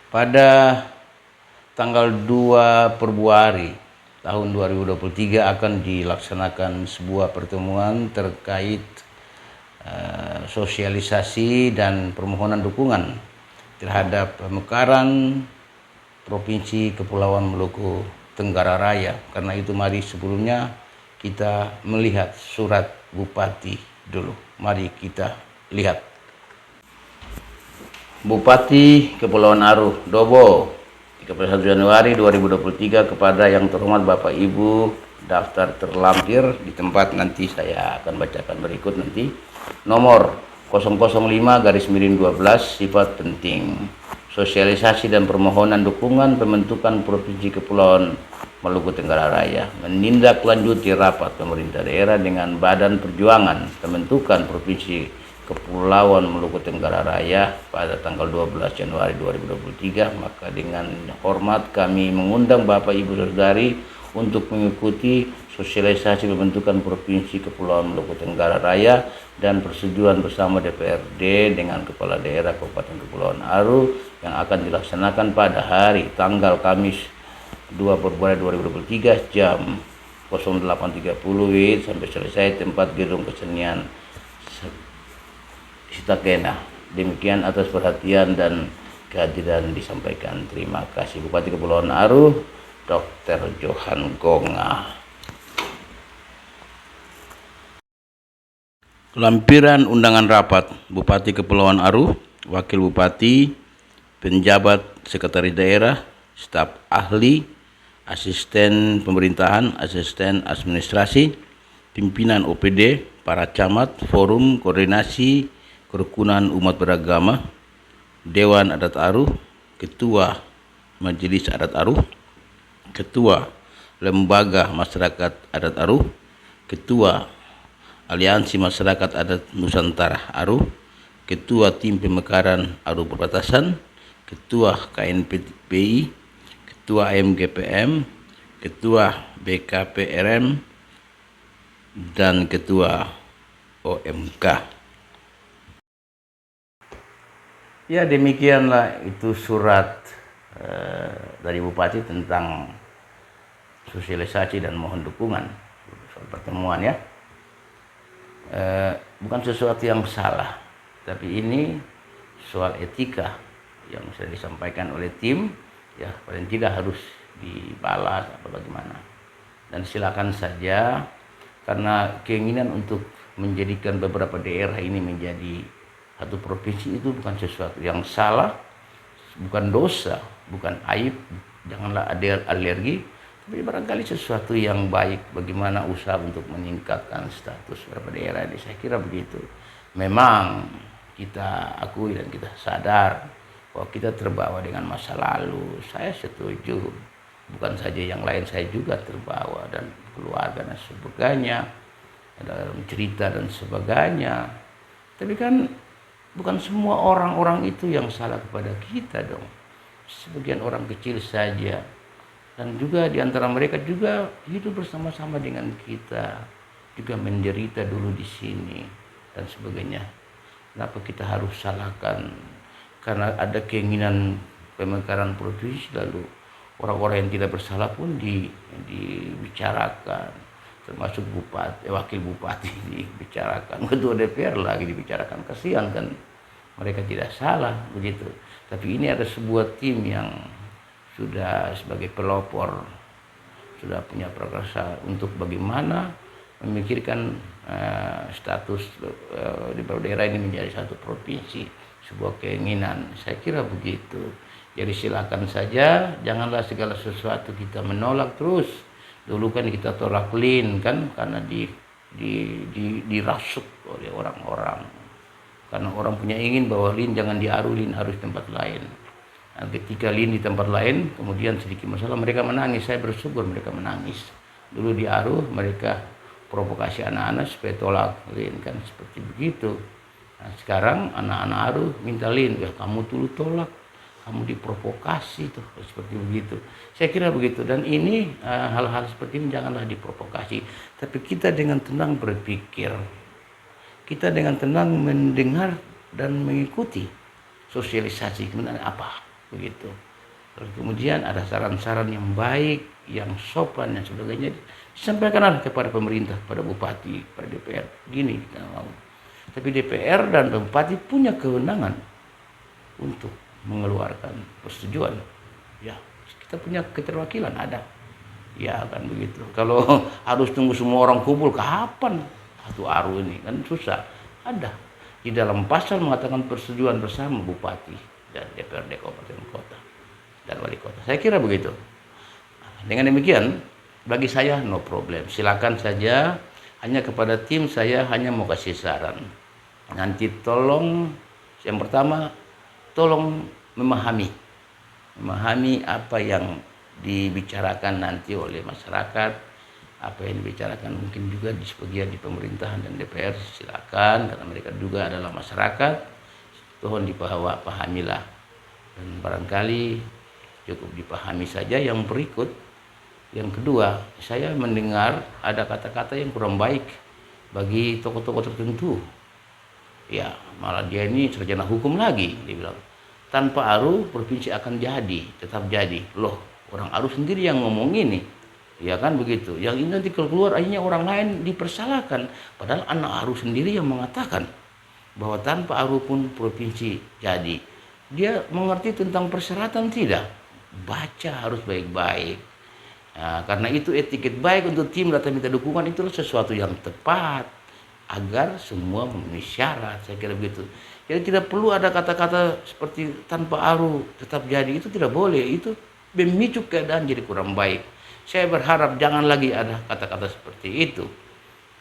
Pada tanggal 2 Februari tahun 2023 akan dilaksanakan sebuah pertemuan terkait sosialisasi dan permohonan dukungan terhadap pemekaran Provinsi Kepulauan Maluku Tenggara Raya. Karena itu mari sebelumnya kita melihat surat Bupati dulu. Mari kita lihat. Bupati Kepulauan Aru, Dobo, 31 Januari 2023 kepada yang terhormat Bapak Ibu daftar terlampir di tempat nanti saya akan bacakan berikut nanti. Nomor 005/12 sifat penting. Sosialisasi dan permohonan dukungan pembentukan Provinsi Kepulauan Maluku Tenggara Raya menindaklanjuti rapat pemerintah daerah dengan Badan Perjuangan pembentukan Provinsi Kepulauan Maluku Tenggara Raya pada tanggal 12 Januari 2023. Maka dengan hormat kami mengundang Bapak Ibu Saudari untuk mengikuti sosialisasi pembentukan Provinsi Kepulauan Maluku Tenggara Raya dan persetujuan bersama DPRD dengan Kepala Daerah Kabupaten Kepulauan Aru yang akan dilaksanakan pada hari tanggal Kamis 2 Februari 2023 jam 08.30 WIB sampai selesai tempat Gedung Kesenian Sitakena. Demikian atas perhatian dan kehadiran disampaikan. Terima kasih. Bupati Kepulauan Aru, Dr. Johan Gonga. Lampiran undangan rapat Bupati Kepulauan Aru, Wakil Bupati, penjabat sekretaris daerah, staf ahli, asisten pemerintahan, asisten administrasi, pimpinan OPD, para camat, forum koordinasi kerukunan umat beragama, Dewan Adat Aru, Ketua Majelis Adat Aru, Ketua Lembaga Masyarakat Adat Aru, Ketua Aliansi Masyarakat Adat Nusantara Aru, Ketua Tim Pemekaran Aru Perbatasan, Ketua KNPI, Ketua MGPM, Ketua BKPRM, dan Ketua OMK. Ya, demikianlah itu surat dari Bupati tentang sosialisasi dan mohon dukungan soal pertemuan ya. Bukan sesuatu yang salah, tapi ini soal etika yang sudah disampaikan oleh tim, ya paling tidak harus dibalas atau bagaimana. Dan silakan saja, karena keinginan untuk menjadikan beberapa daerah ini menjadi satu provinsi itu bukan sesuatu yang salah, bukan dosa, bukan aib, janganlah ada alergi, tapi barangkali sesuatu yang baik bagaimana usaha untuk meningkatkan status beberapa daerah ini. Saya kira begitu. Memang kita akui dan kita sadar bahwa kita terbawa dengan masa lalu. Saya setuju. Bukan saja yang lain, saya juga terbawa dan keluarga dan sebagainya, dalam cerita dan sebagainya. Tapi kan bukan semua orang-orang itu yang salah kepada kita dong. Sebagian orang kecil saja. Dan juga di antara mereka juga hidup bersama-sama dengan kita, juga menderita dulu di sini dan sebagainya. Kenapa kita harus salahkan? Karena ada keinginan pemekaran provinsi, lalu orang-orang yang tidak bersalah pun dibicarakan, termasuk bupati, wakil bupati dibicarakan, ketua DPR lagi dibicarakan. Kasihan kan, mereka tidak salah begitu. Tapi ini ada sebuah tim yang sudah sebagai pelopor, sudah punya prakarsa untuk bagaimana memikirkan status di beberapa daerah ini menjadi satu provinsi, sebuah keinginan. Saya kira begitu. Jadi silakan saja, janganlah segala sesuatu kita menolak terus. Dulu kan kita tolak LIN kan, karena dirasuk oleh orang-orang. Karena orang punya ingin bahwa LIN jangan di Aru, LIN harus tempat lain. Nah, ketika LIN di tempat lain, kemudian sedikit masalah mereka menangis. Saya bersyukur mereka menangis. Dulu di Aru mereka provokasi anak-anak supaya tolak LIN kan, seperti begitu. Nah, sekarang anak-anak Aru minta LIN, ya kamu dulu tolak, kamu diprovokasi tuh, seperti begitu. Saya kira begitu. Dan ini hal-hal seperti ini janganlah diprovokasi, tapi kita dengan tenang berpikir, kita dengan tenang mendengar dan mengikuti sosialisasi kemudian apa begitu. Lalu kemudian ada saran-saran yang baik, yang sopan, dan sebagainya disampaikan kepada pemerintah, pada bupati, pada DPR. Gini kita mau. Tapi DPR dan bupati punya kewenangan untuk mengeluarkan persetujuan. Ya, kita punya keterwakilan ada. Ya kan begitu. Kalau harus tunggu semua orang kumpul, kapan satu aru ini kan susah. Ada di dalam pasal mengatakan persetujuan bersama bupati dan DPRD kabupaten kota dan wali kota. Saya kira begitu. Dengan demikian, bagi saya no problem. Silakan saja. Hanya kepada tim saya hanya mau kasih saran. Nanti tolong, yang pertama, tolong memahami apa yang dibicarakan nanti oleh masyarakat, apa yang dibicarakan mungkin juga di sebagian di pemerintahan dan DPR. Silakan, karena mereka juga adalah masyarakat. Mohon dipahamilah, dan barangkali cukup dipahami saja. Yang berikut, yang kedua, saya mendengar ada kata-kata yang kurang baik bagi tokoh-tokoh tertentu. Ya, malah dia ini sarjana hukum lagi, dia bilang tanpa ARU provinsi akan tetap jadi. Loh, orang ARU sendiri yang ngomong ini, ya kan begitu. Yang ini nanti keluar akhirnya orang lain dipersalahkan, padahal anak ARU sendiri yang mengatakan bahwa tanpa ARU pun provinsi jadi. Dia mengerti tentang persyaratan tidak? Baca harus baik-baik. Nah, karena itu etiket baik untuk tim datang minta dukungan itu sesuatu yang tepat agar semua memenuhi syarat. Saya kira begitu. Jadi tidak perlu ada kata-kata seperti tanpa ARU tetap jadi, itu tidak boleh. Itu memicu keadaan jadi kurang baik. Saya berharap jangan lagi ada kata-kata seperti itu.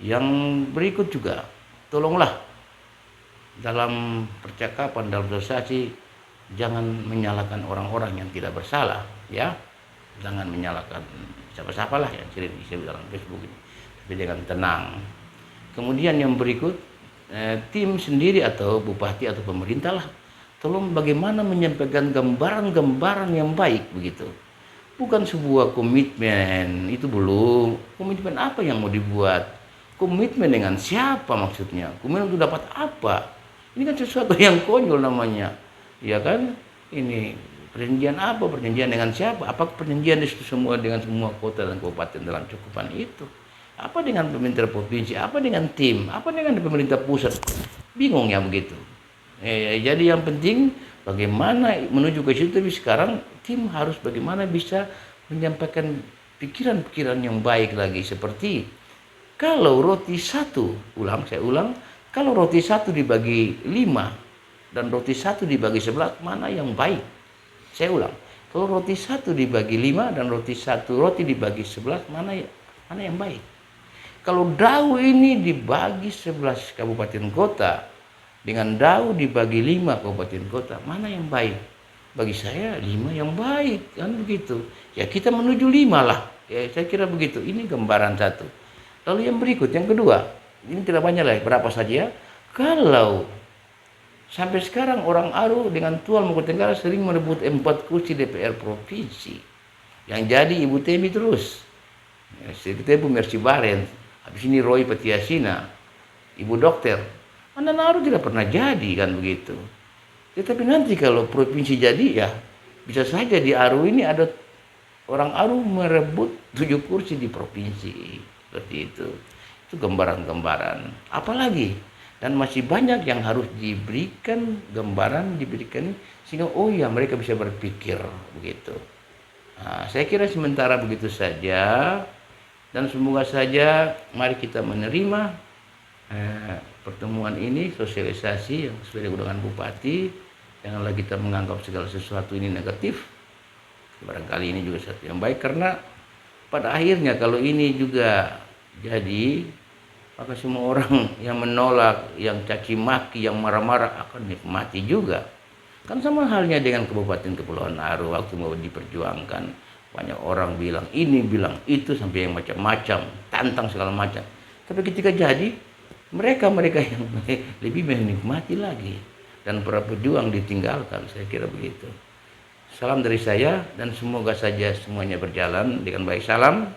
Yang berikut juga, tolonglah dalam percakapan, dalam sosialisasi, jangan menyalahkan orang-orang yang tidak bersalah, ya. Jangan menyalahkan siapa-siapalah yang sering dalam Facebook ini, tapi dengan tenang. Kemudian yang berikut, tim sendiri atau bupati atau pemerintah lah, tolong bagaimana menyampaikan gambaran-gambaran yang baik begitu. Bukan sebuah komitmen, itu belum. Komitmen apa yang mau dibuat? Komitmen dengan siapa maksudnya? Komitmen untuk dapat apa? Ini kan sesuatu yang konyol namanya, ya kan? Ini perjanjian apa? Perjanjian dengan siapa? Apa perjanjian itu semua dengan semua kota dan kabupaten dalam cukupan itu? Apa dengan pemerintah provinsi? Apa dengan tim? Apa dengan pemerintah pusat? Bingung ya begitu. Jadi yang penting bagaimana menuju ke situ. Tapi sekarang tim harus bagaimana bisa menyampaikan pikiran-pikiran yang baik lagi. Seperti kalau roti satu, saya ulang, kalau roti satu dibagi 5 dan roti satu dibagi 11, mana yang baik? Saya ulang, kalau roti satu dibagi 5 dan roti dibagi 11, mana yang baik? Kalau Dau ini dibagi 11 kabupaten kota dengan Dau dibagi 5 kabupaten kota, mana yang baik? Bagi saya 5 yang baik, kan begitu. Ya kita menuju 5 lah. Ya saya kira begitu. Ini gambaran satu. Lalu yang berikut, yang kedua, ini tidak banyak lah, berapa saja. Kalau sampai sekarang orang ARU dengan Tuan Mangkurat Tenggara sering merebut 4 kursi DPR provinsi. Yang jadi Ibu Temi terus. Ibu Mercy Barens. Habis ini Roy Petiasina, Ibu Dokter. Mana ARU tidak pernah jadi kan begitu. Tetapi nanti kalau provinsi jadi ya bisa saja di ARU ini ada orang ARU merebut 7 kursi di provinsi. Seperti itu. Itu gambaran-gambaran. Apalagi? Dan masih banyak yang harus diberikan gambaran, sehingga oh ya mereka bisa berpikir begitu. Nah, saya kira sementara begitu saja. Dan semoga saja mari kita menerima pertemuan ini, sosialisasi yang sesuai dengan bupati. Janganlah kita menganggap segala sesuatu ini negatif. Barangkali ini juga sesuatu yang baik, karena pada akhirnya kalau ini juga jadi, maka semua orang yang menolak, yang caci maki, yang marah-marah akan nikmati juga. Kan sama halnya dengan Kabupaten Kepulauan Aru waktu mau diperjuangkan. Banyak orang bilang ini, bilang itu, sampai yang macam-macam, tantang segala macam. Tapi ketika jadi, mereka yang lebih menikmati lagi. Dan para pejuang ditinggalkan, saya kira begitu. Salam dari saya, dan semoga saja semuanya berjalan dengan baik. Salam.